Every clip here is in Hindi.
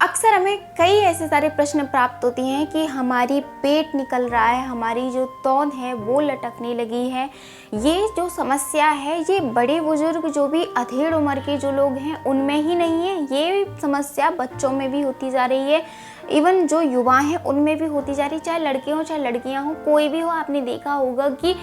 अक्सर हमें कई ऐसे सारे प्रश्न प्राप्त होते हैं कि हमारी पेट निकल रहा है, हमारी जो तौन है वो लटकने लगी है। ये जो समस्या है ये बड़े बुजुर्ग जो भी अधेड़ उम्र के जो लोग हैं उनमें ही नहीं है, ये समस्या बच्चों में भी होती जा रही है। इवन जो युवा हैं उनमें भी होती जा रही है, चाहे लड़के हों चाहे लड़कियां हों, कोई भी हो। आपने देखा होगा कि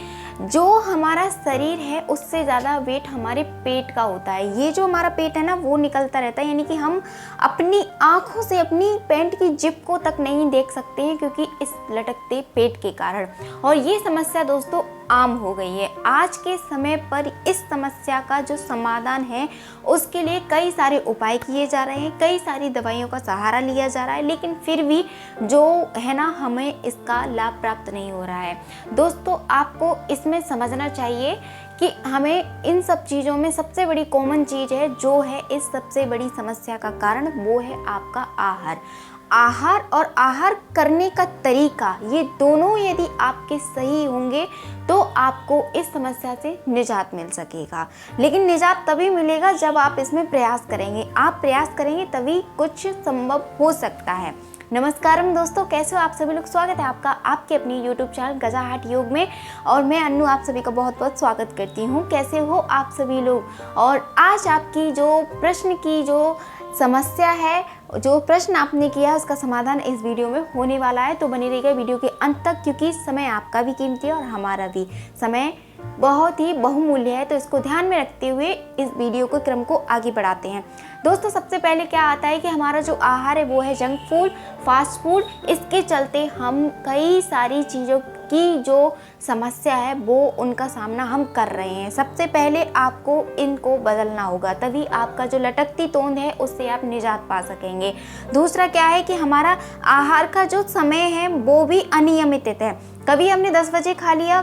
जो हमारा शरीर है उससे ज़्यादा वेट हमारे पेट का होता है। ये जो हमारा पेट है ना वो निकलता रहता है, यानी कि हम अपनी आँखों से अपनी पैंट की जिप को तक नहीं देख सकते हैं क्योंकि इस लटकते पेट के कारण। और ये समस्या दोस्तों आम हो गई है आज के समय पर। इस समस्या का जो समाधान है उसके लिए कई सारे उपाय किए जा रहे हैं, कई सारी दवाइयों का सहारा लिया जा रहा है, लेकिन फिर भी जो है ना हमें इसका लाभ प्राप्त नहीं हो रहा है। दोस्तों आपको इसमें समझना चाहिए कि हमें इन सब चीज़ों में सबसे बड़ी कॉमन चीज़ है जो है इस सबसे बड़ी समस्या का कारण, वो है आपका आहार। आहार और आहार करने का तरीका, ये दोनों यदि आपके सही होंगे तो आपको इस समस्या से निजात मिल सकेगा। लेकिन निजात तभी मिलेगा जब आप इसमें प्रयास करेंगे। आप प्रयास करेंगे तभी कुछ संभव हो सकता है। नमस्कारम दोस्तों, कैसे हो आप सभी लोग। स्वागत है आपका आपके अपनी YouTube चैनल गजा हाट योग में, और मैं अन्नू आप सभी का बहुत बहुत स्वागत करती हूँ। कैसे हो आप सभी लोग। और आज आपकी जो प्रश्न की जो समस्या है, जो प्रश्न आपने किया है उसका समाधान इस वीडियो में होने वाला है, तो बनी रहिएगा वीडियो के अंत तक, क्योंकि समय आपका भी कीमती है और हमारा भी समय बहुत ही बहुमूल्य है। तो इसको ध्यान में रखते हुए इस वीडियो के क्रम को आगे बढ़ाते हैं। दोस्तों सबसे पहले क्या आता है कि हमारा जो आहार है वो है जंक फूड, फास्ट फूड। इसके चलते हम कई सारी चीज़ों की जो समस्या है वो उनका सामना हम कर रहे हैं। सबसे पहले आपको इनको बदलना होगा, तभी आपका जो लटकती तोंद है उससे आप निजात पा सकेंगे। दूसरा क्या है कि हमारा आहार का जो समय है वो भी अनियमित है। कभी हमने 10 बजे खा लिया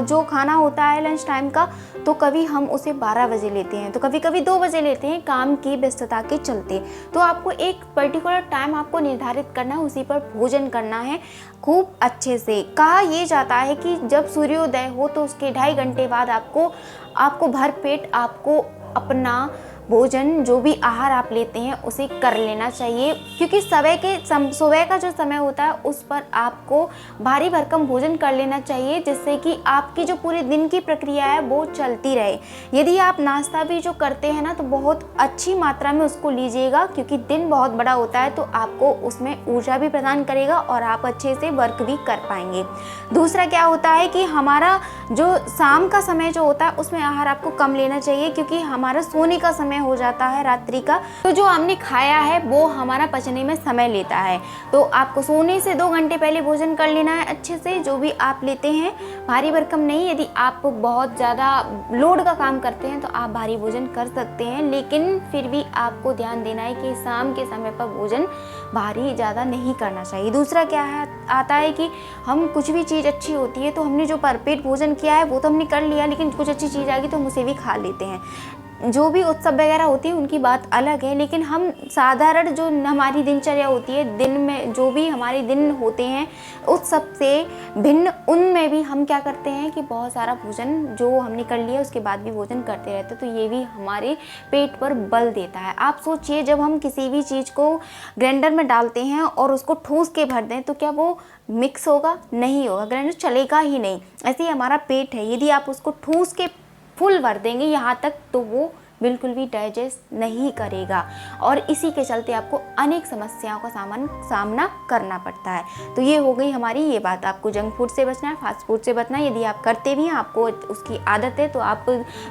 जो खाना होता है लंच टाइम का, तो कभी हम उसे 12 बजे लेते हैं, तो कभी कभी 2 बजे लेते हैं काम की व्यस्तता के चलते। तो आपको एक पर्टिकुलर टाइम आपको निर्धारित करना है, उसी पर भोजन करना है खूब अच्छे से। कहा यह जाता है कि जब सूर्योदय हो तो उसके 2.5 घंटे बाद आपको भरपेट आपको अपना भोजन जो भी आहार आप लेते हैं उसे कर लेना चाहिए, क्योंकि सुबह का जो समय होता है उस पर आपको भारी भरकम भोजन कर लेना चाहिए, जिससे कि आपकी जो पूरे दिन की प्रक्रिया है वो चलती रहे। यदि आप नाश्ता भी जो करते हैं ना तो बहुत अच्छी मात्रा में उसको लीजिएगा, क्योंकि दिन बहुत बड़ा होता है तो आपको उसमें ऊर्जा भी प्रदान करेगा और आप अच्छे से वर्क भी कर पाएंगे। दूसरा क्या होता है कि हमारा जो शाम का समय जो होता है उसमें आहार आपको कम लेना चाहिए, क्योंकि हमारा सोने का समय हो जाता है रात्रि का, तो जो हमने खाया है वो हमारा पचने में समय लेता है। तो आपको सोने से 2 घंटे पहले भोजन कर लेना है अच्छे से, जो भी आप लेते हैं भारी भरकम नहीं। यदि आप बहुत ज़्यादा लोड का काम करते हैं तो आप भारी भोजन कर सकते हैं, लेकिन फिर भी आपको ध्यान देना है कि शाम के समय पर भोजन भारी ज़्यादा नहीं करना चाहिए। दूसरा क्या है आता है कि हम कुछ भी चीज़ अच्छी होती है तो हमने जो भरपेट भोजन किया है वो तो हमने कर लिया, लेकिन कुछ अच्छी चीज़ आ गई तो हम उसे भी खा लेते हैं। जो भी उत्सव वगैरह होती है उनकी बात अलग है, लेकिन हम साधारण जो हमारी दिनचर्या होती है, दिन में जो भी हमारे दिन होते हैं उस सब से भिन्न उनमें भी हम क्या करते हैं कि बहुत सारा भोजन जो हमने कर लिया उसके बाद भी भोजन करते रहते हैं, तो ये भी हमारे पेट पर बल देता है। आप सोचिए, जब हम किसी भी चीज़ को ग्राइंडर में डालते हैं और उसको ठूस के भर दें तो क्या वो मिक्स होगा? नहीं होगा, ग्राइंडर चलेगा ही नहीं। ऐसे ही हमारा पेट है, यदि आप उसको ठूस के फुल भर देंगे यहाँ तक तो वो बिल्कुल भी डाइजेस्ट नहीं करेगा, और इसी के चलते आपको अनेक समस्याओं का सामना करना पड़ता है। तो ये हो गई हमारी ये बात, आपको जंक फूड से बचना है, फास्ट फूड से बचना है। यदि आप करते भी हैं, आपको उसकी आदत है, तो आप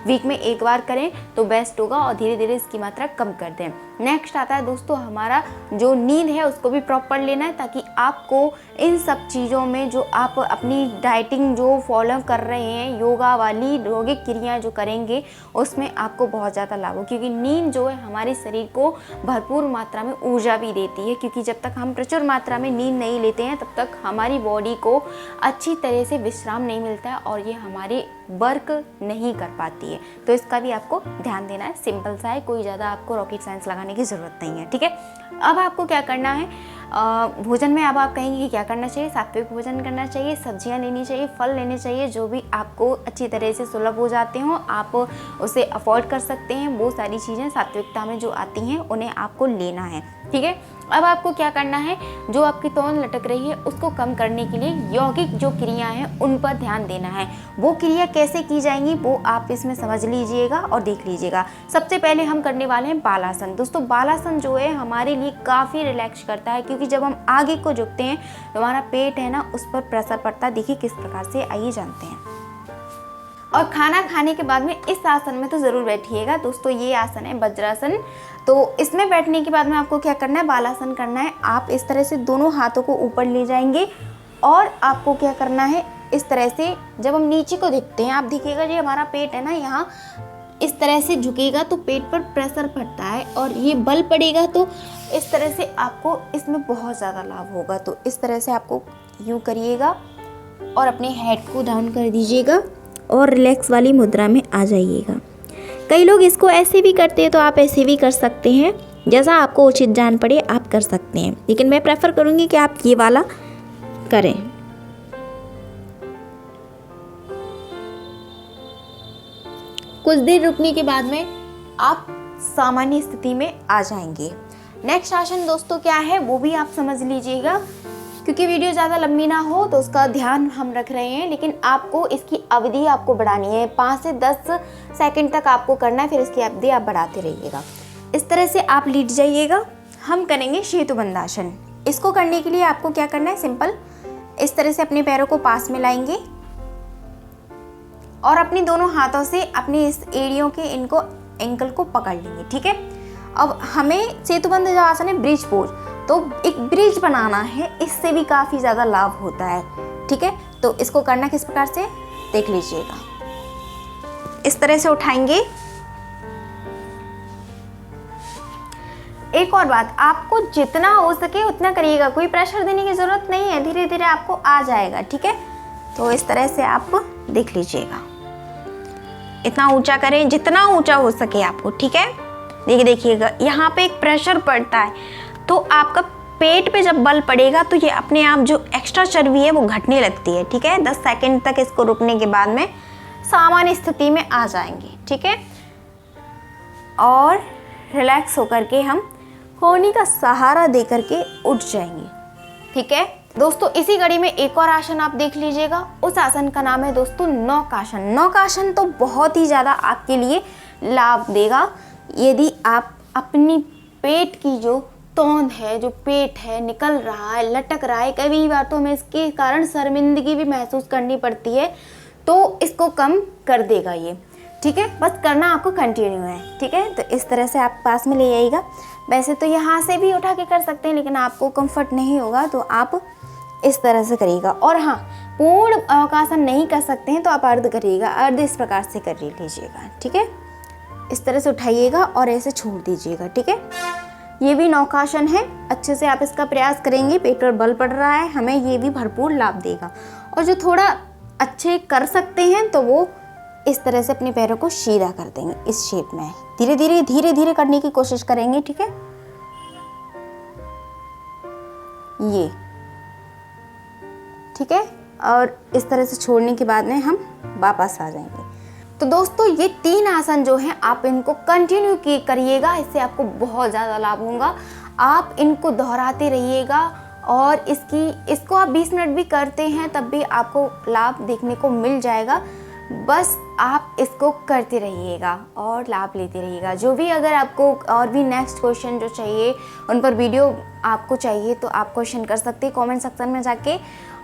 वीक में एक बार करें तो बेस्ट होगा और धीरे धीरे इसकी मात्रा कम कर दें। नेक्स्ट आता है दोस्तों हमारा जो नींद है उसको भी प्रॉपर लेना है, ताकि आपको इन सब चीज़ों में जो आप अपनी डाइटिंग जो फॉलो कर रहे हैं, योगा वाली योगिक क्रियाएं जो करेंगे उसमें आपको बहुत ज़्यादा लाभ हो, क्योंकि नींद जो है हमारे शरीर को भरपूर मात्रा में ऊर्जा भी देती है। क्योंकि जब तक हम प्रचुर मात्रा में नींद नहीं लेते हैं तब तक हमारी बॉडी को अच्छी तरह से विश्राम नहीं मिलता है और ये हमारे वर्क नहीं कर पाती है। तो इसका भी आपको ध्यान देना है। सिंपल सा है, कोई ज़्यादा आपको रॉकेट साइंस लगाने की ज़रूरत नहीं है, ठीक है। अब आपको क्या करना है, भोजन में अब आप कहेंगे कि क्या करना चाहिए, सात्विक भोजन करना चाहिए, सब्जियां लेनी चाहिए, फल लेने चाहिए, जो भी आपको अच्छी तरह से सुलभ हो जाते हो आप उसे अफोर्ड कर सकते हैं। वो सारी चीज़ें सात्विकता में जो आती हैं उन्हें आपको लेना है, ठीक है। अब आपको क्या करना है, जो आपकी तौन लटक रही है उसको कम करने के लिए यौगिक जो क्रिया हैं उन पर ध्यान देना है। वो क्रिया कैसे की जाएंगी वो आप इसमें समझ लीजिएगा और देख लीजिएगा। सबसे पहले हम करने वाले हैं बालासन। दोस्तों बालासन जो है हमारे लिए काफ़ी रिलैक्स करता है, क्योंकि जब हम आगे को झुकते हैं तो हमारा पेट है ना उस पर प्रेशर पड़ता है। देखिए किस प्रकार से, आइए जानते हैं। और खाना खाने के बाद में इस आसन में तो ज़रूर बैठिएगा। दोस्तों ये आसन है वज्रासन। तो इसमें बैठने के बाद में आपको क्या करना है, बालासन करना है। आप इस तरह से दोनों हाथों को ऊपर ले जाएंगे और आपको क्या करना है, इस तरह से जब हम नीचे को देखते हैं आप देखिएगा जी हमारा पेट है ना यहाँ इस तरह से झुकेगा तो पेट पर प्रेशर पड़ता है और ये बल पड़ेगा तो इस तरह से आपको इसमें बहुत ज़्यादा लाभ होगा। तो इस तरह से आपको यूँ करिएगा और अपने हेड को डाउन कर दीजिएगा और रिलैक्स वाली मुद्रा में आ जाइएगा। कई लोग इसको ऐसे भी करते हैं तो आप ऐसे भी कर सकते हैं, जैसा आपको उचित जान पड़े आप कर सकते हैं, लेकिन मैं प्रेफर करूँगी कि आप ये वाला करें। कुछ देर रुकने के बाद में आप सामान्य स्थिति में आ जाएंगे। नेक्स्ट आसन दोस्तों क्या है वो भी आप समझ लीजिएगा, क्योंकि वीडियो ज़्यादा लंबी ना हो तो उसका ध्यान हम रख रहे हैं, लेकिन आपको इसकी अवधि आपको बढ़ानी है। 5 से 10 सेकंड तक आपको करना है, फिर इसकी अवधि आप बढ़ाते रहिएगा। इस तरह से आप लेट जाइएगा। हम करेंगे सेतुबंधासन। इसको करने के लिए आपको क्या करना है, सिंपल इस तरह से अपने पैरों को पास में लाएंगे और अपनी दोनों हाथों से अपनी इस एड़ियों के इनको एंकल को पकड़ लेंगे, ठीक है। अब हमें सेतुबंध जो आसन है ब्रिज पोज, तो एक ब्रिज बनाना है, इससे भी काफ़ी ज़्यादा लाभ होता है, ठीक है। तो इसको करना किस प्रकार से देख लीजिएगा। इस तरह से उठाएंगे। एक और बात, आपको जितना हो सके उतना करिएगा, कोई प्रेशर देने की ज़रूरत नहीं है, धीरे धीरे आपको आ जाएगा, ठीक है। तो इस तरह से आप देख लीजिएगा। इतना ऊंचा करें जितना ऊंचा हो सके आपको, ठीक है। देखिएगा यहाँ पे एक प्रेशर पड़ता है तो आपका पेट पे जब बल पड़ेगा तो ये अपने आप जो एक्स्ट्रा चर्बी है वो घटने लगती है, ठीक है। 10 सेकंड तक इसको रुकने के बाद में सामान्य स्थिति में आ जाएंगे, ठीक है। और रिलैक्स होकर के हम कोहनी का सहारा दे करके उठ जाएंगे, ठीक है। दोस्तों इसी कड़ी में एक और आसन आप देख लीजिएगा। उस आसन का नाम है दोस्तों नौकासन। नौकासन तो बहुत ही ज़्यादा आपके लिए लाभ देगा यदि आप अपनी पेट की जो तौंद है, जो पेट है निकल रहा है, लटक रहा है, कई बार तो हमें इसके कारण शर्मिंदगी भी महसूस करनी पड़ती है, तो इसको कम कर देगा ये, ठीक है। बस करना आपको कंटिन्यू है, ठीक है। तो इस तरह से आप पास में ले आइएगा। वैसे तो यहाँ से भी उठा के कर सकते हैं, लेकिन आपको कंफर्ट नहीं होगा तो आप इस तरह से करिएगा। और हाँ, पूर्ण नौकासन नहीं कर सकते हैं तो आप अर्ध करिएगा, अर्ध इस प्रकार से कर लीजिएगा, ठीक है। इस तरह से उठाइएगा और ऐसे छोड़ दीजिएगा, ठीक है। ये भी नौकासन है, अच्छे से आप इसका प्रयास करेंगे। पेट पर बल पड़ रहा है, हमें ये भी भरपूर लाभ देगा। और जो थोड़ा अच्छे कर सकते हैं तो वो इस तरह से अपने पैरों को सीधा कर देंगे, इस शेप में धीरे धीरे करने की कोशिश करेंगे, ठीक है। ये ठीक है। और इस तरह से छोड़ने के बाद में हम वापस आ जाएंगे। तो दोस्तों ये 3 आसन जो हैं आप इनको कंटिन्यू करिएगा, इससे आपको बहुत ज़्यादा लाभ होगा। आप इनको दोहराते रहिएगा और इसको आप 20 मिनट भी करते हैं तब भी आपको लाभ देखने को मिल जाएगा। बस आप इसको करते रहिएगा और लाभ लेते रहिएगा। जो भी अगर आपको और भी नेक्स्ट क्वेश्चन जो चाहिए उन पर वीडियो आपको चाहिए तो आप क्वेश्चन कर सकते हैं कमेंट सेक्शन में जाके।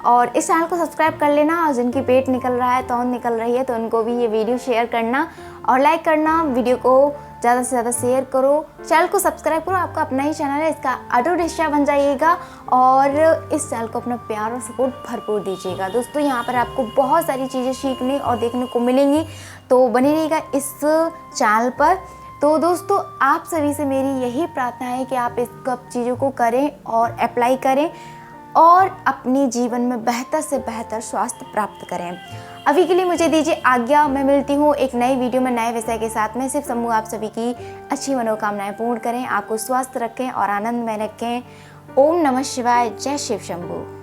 और इस चैनल को सब्सक्राइब कर लेना, और जिनकी पेट निकल रहा है, तौन निकल रही है, तो उनको भी ये वीडियो शेयर करना और लाइक करना। वीडियो को ज़्यादा से ज़्यादा शेयर करो, चैनल को सब्सक्राइब करो। आपका अपना ही चैनल है, इसका ऑडियो हिस्सा बन जाइएगा और इस चैनल को अपना प्यार और सपोर्ट भरपूर दीजिएगा। दोस्तों यहाँ पर आपको बहुत सारी चीज़ें सीखने और देखने को मिलेंगी, तो बने रहिएगा इस चैनल पर। तो दोस्तों आप सभी से मेरी यही प्रार्थना है कि आप इस चीज़ों को करें और अप्लाई करें और अपने जीवन में बेहतर से बेहतर स्वास्थ्य प्राप्त करें। अभी के लिए मुझे दीजिए आज्ञा। मैं मिलती हूँ एक नई वीडियो में नए विषय के साथ में। सिर्फ समूह आप सभी की अच्छी मनोकामनाएं पूर्ण करें, आपको स्वस्थ रखें और आनंद में रखें। ओम नमः शिवाय। जय शिव शंभू।